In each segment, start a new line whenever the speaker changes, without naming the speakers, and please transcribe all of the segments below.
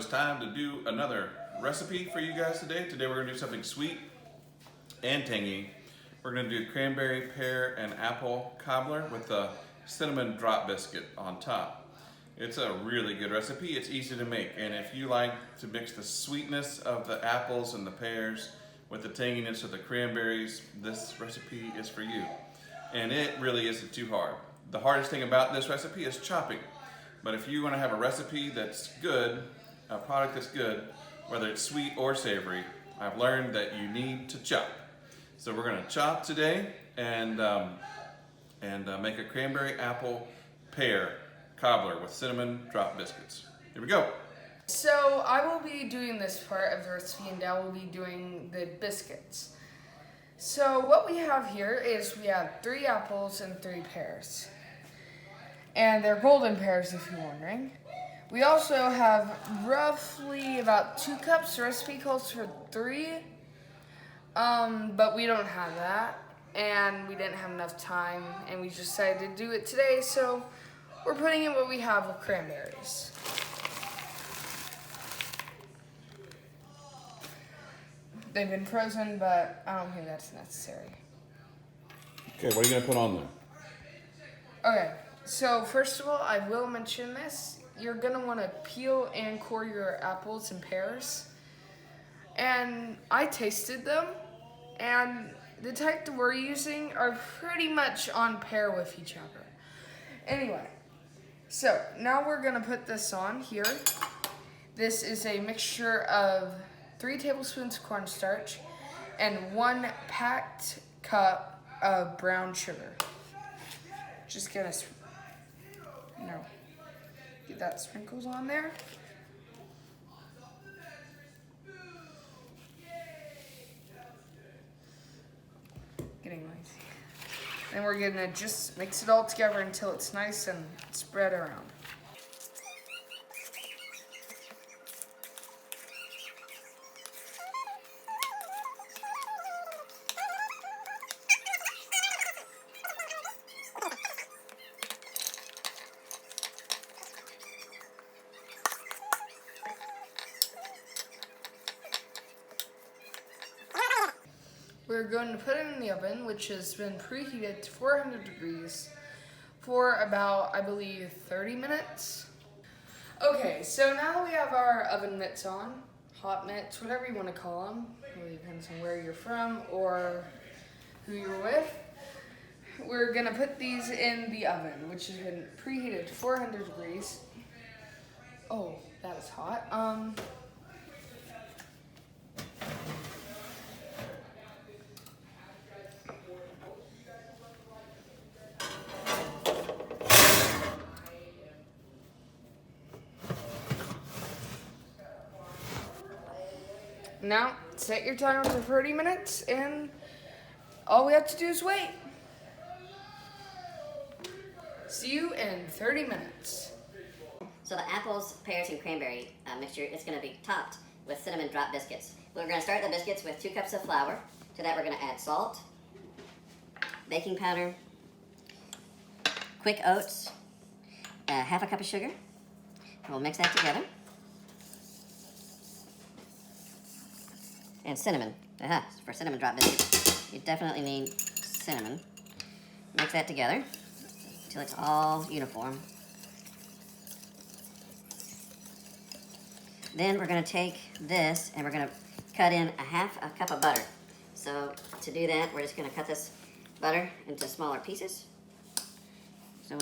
was time to do another recipe for you guys today. Today we're gonna do something sweet and tangy. We're gonna do cranberry, pear, and apple cobbler with a cinnamon drop biscuit on top. It's a really good recipe. It's easy to make, and if you like to mix the sweetness of the apples and the pears with the tanginess of the cranberries, this recipe is for you. And it really isn't too hard. The hardest thing about this recipe is chopping. But if you want to have a recipe that's good, a product that's good, whether it's sweet or savory, I've learned that you need to chop. So we're going to chop today and make a cranberry, apple, pear cobbler with cinnamon drop biscuits. Here we go.
So I will be doing this part of the recipe, and Dad will be doing the biscuits. So what we have here is we have 3 apples and 3 pears. And they're golden pears, if you're wondering. We also have roughly about 2 cups. The recipe calls for 3, but we don't have that, and we didn't have enough time, and we decided to do it today, so we're putting in what we have with cranberries. They've been frozen, but I don't think that's necessary.
Okay, what are you going to put on there?
Okay. So first of all, I will mention this. You're going to want to peel and core your apples and pears. And I tasted them, and the type that we're using are pretty much on pair with each other. Anyway, so now we're going to put this on here. This is a mixture of 3 tablespoons of cornstarch and 1 packed cup of brown sugar. Just gonna get that sprinkles on there. Getting noisy. Then we're gonna just mix it all together until it's nice and spread around. We're going to put it in the oven, which has been preheated to 400 degrees for about, I believe, 30 minutes. Okay, so now that we have our oven mitts on, hot mitts, whatever you want to call them, really depends on where you're from or who you're with, we're going to put these in the oven, which has been preheated to 400 degrees. Oh, that was hot. Now, set your timer for 30 minutes, and all we have to do is wait. See you in 30 minutes.
So the apples, pears, and cranberry mixture is going to be topped with cinnamon drop biscuits. We're going to start the biscuits with 2 cups of flour. To that we're going to add salt, baking powder, quick oats, half a cup of sugar. We'll mix that together. And cinnamon. For cinnamon drop biscuits, you definitely need cinnamon. Mix that together until it's all uniform. Then we're going to take this and we're going to cut in a cup of butter. So to do that, we're just going to cut this butter into smaller pieces. So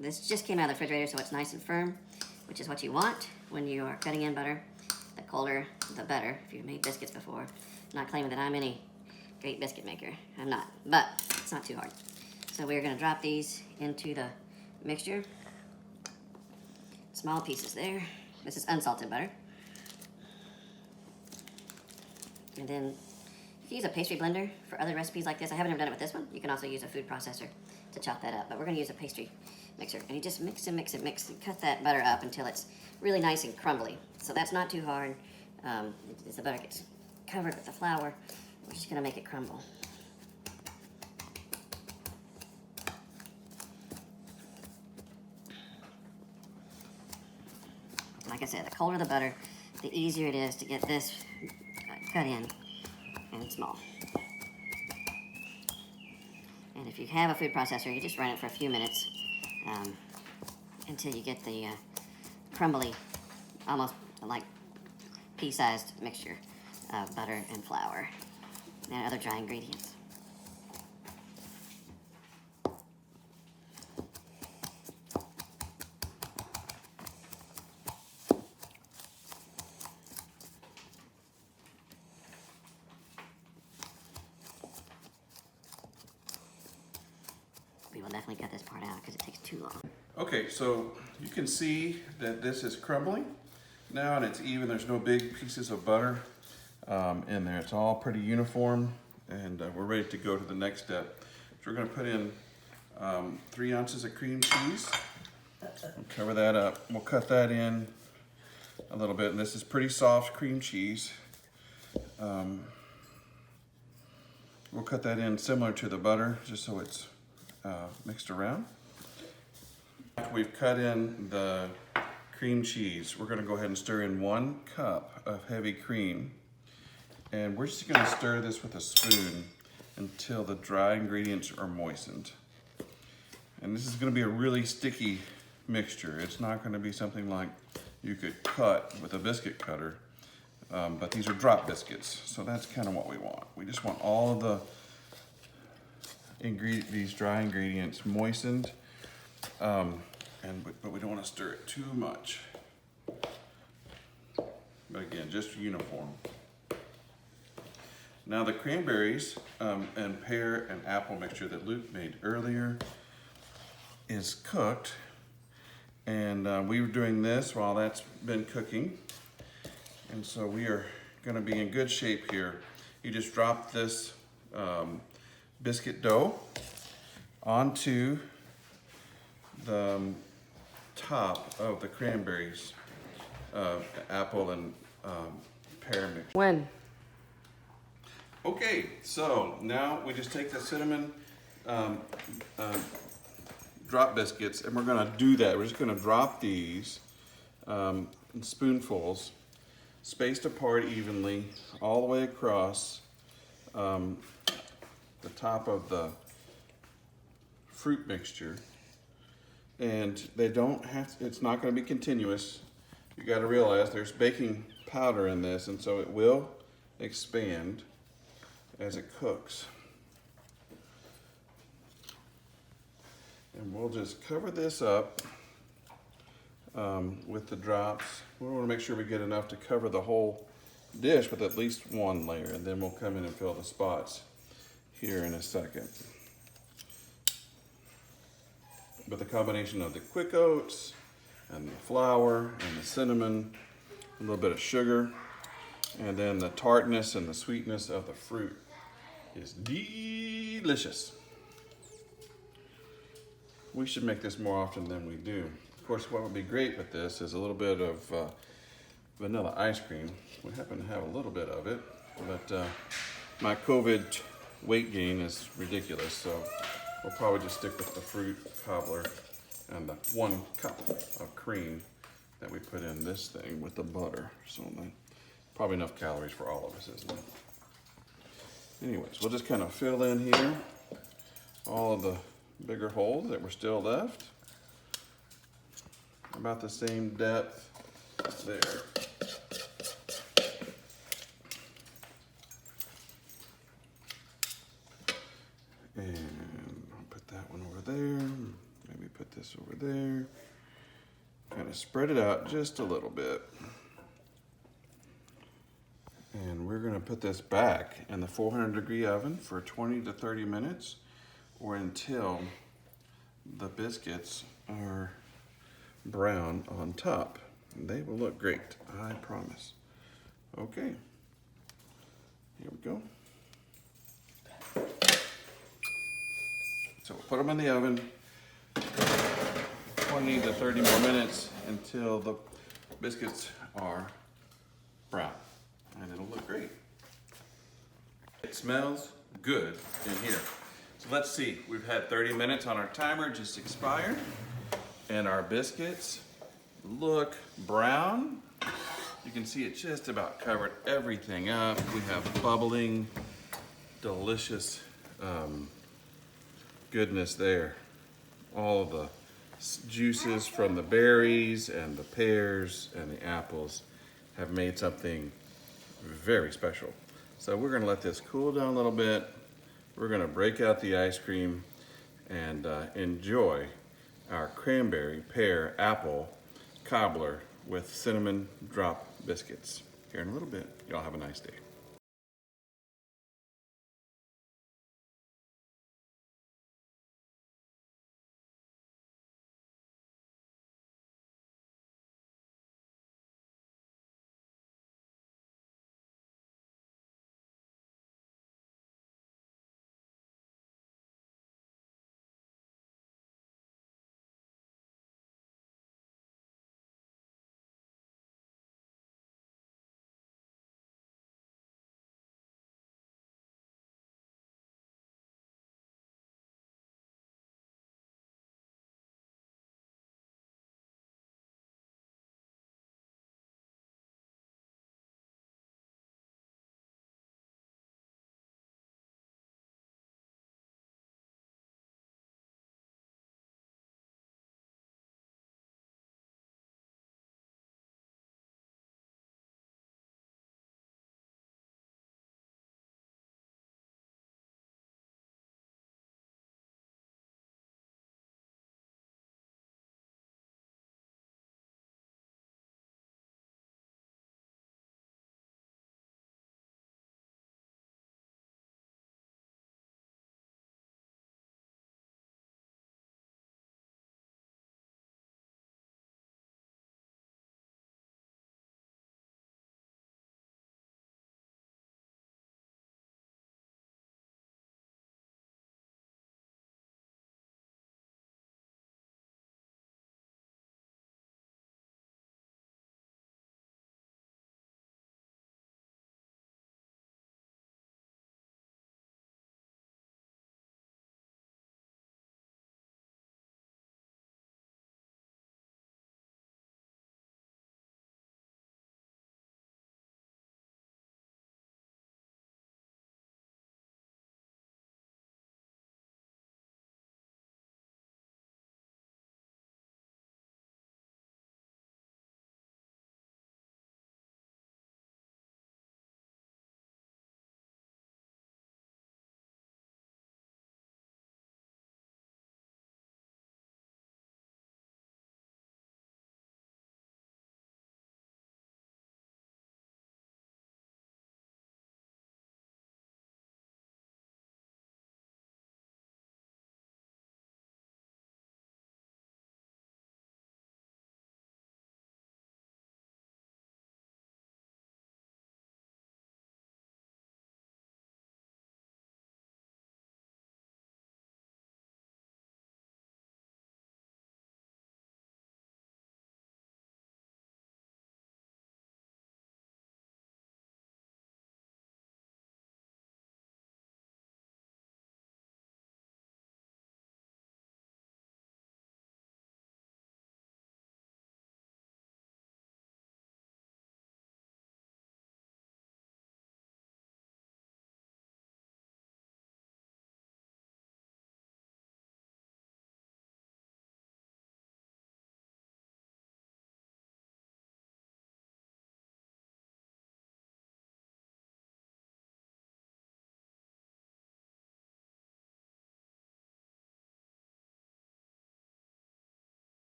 this just came out of the refrigerator, so it's nice and firm, which is what you want when you are cutting in butter. The colder, the better. If you've made biscuits before, I'm not claiming that I'm any great biscuit maker. I'm not, but it's not too hard. So we're going to drop these into the mixture. Small pieces there. This is unsalted butter. And then you can use a pastry blender for other recipes like this. I haven't ever done it with this one. You can also use a food processor to chop that up, but we're going to use a pastry mixer. And you just mix and mix and mix and cut that butter up until it's really nice and crumbly. So that's not too hard. As the butter gets covered with the flour, we're just going to make it crumble. like I said, the colder the butter, the easier it is to get this cut in and small. And if you have a food processor, you just run it for a few minutes until you get the crumbly, almost like pea-sized mixture of butter and flour and other dry ingredients. We will definitely cut this part out because it takes too long.
Okay, so you can see that this is crumbling now and it's even. There's no big pieces of butter in there. It's all pretty uniform, and we're ready to go to the next step. So we're gonna put in 3 ounces of cream cheese. We'll cover that up. We'll cut that in a little bit, and this is pretty soft cream cheese. We'll cut that in similar to the butter, just so it's mixed around. After we've cut in the cream cheese, we're gonna go ahead and stir in 1 cup of heavy cream. And we're just gonna stir this with a spoon until the dry ingredients are moistened. And this is gonna be a really sticky mixture. It's not gonna be something like you could cut with a biscuit cutter, but these are drop biscuits, so that's kind of what we want. We just want all of the these dry ingredients moistened, but we don't want to stir it too much. But again, just uniform. Now the cranberries and pear and apple mixture that Luke made earlier is cooked, and we were doing this while that's been cooking, and so we are going to be in good shape here. You just drop this biscuit dough onto the top of the cranberries, apple and pear mix.
When?
Okay, so now we just take the cinnamon drop biscuits, and we're gonna do that. We're just gonna drop these in spoonfuls, spaced apart evenly, all the way across the top of the fruit mixture. And they don't have to, it's not going to be continuous. You got to realize there's baking powder in this, and so it will expand as it cooks. And we'll just cover this up with the drops. We want to make sure we get enough to cover the whole dish with at least 1 layer, and then we'll come in and fill the spots here in a second. But the combination of the quick oats and the flour and the cinnamon, a little bit of sugar, and then the tartness and the sweetness of the fruit is delicious. We should make this more often than we do. Of course, what would be great with this is a little bit of vanilla ice cream. We happen to have a little bit of it, but my COVID weight gain is ridiculous, so we'll probably just stick with the fruit cobbler and the 1 cup of cream that we put in this thing with the butter. So probably enough calories for all of us, isn't it? Anyways, we'll just kind of fill in here all of the bigger holes that were still left. About the same depth there. And I'll put that one over there. Maybe put this over there. Kind of spread it out just a little bit. And we're gonna put this back in the 400-degree oven for 20 to 30 minutes, or until the biscuits are brown on top. And they will look great, I promise. Okay, here we go. So we'll put them in the oven 20 to 30 more minutes until the biscuits are brown, and it'll look great. It smells good in here. So let's see, we've had 30 minutes on our timer, just expired, and our biscuits look brown can see it just about covered everything up. We have bubbling, delicious goodness there. All of the juices from the berries and the pears and the apples have made something very special. So we're gonna let this cool down a little bit. We're gonna break out the ice cream and enjoy our cranberry, pear, apple cobbler with cinnamon drop biscuits here in a little bit. Y'all have a nice day.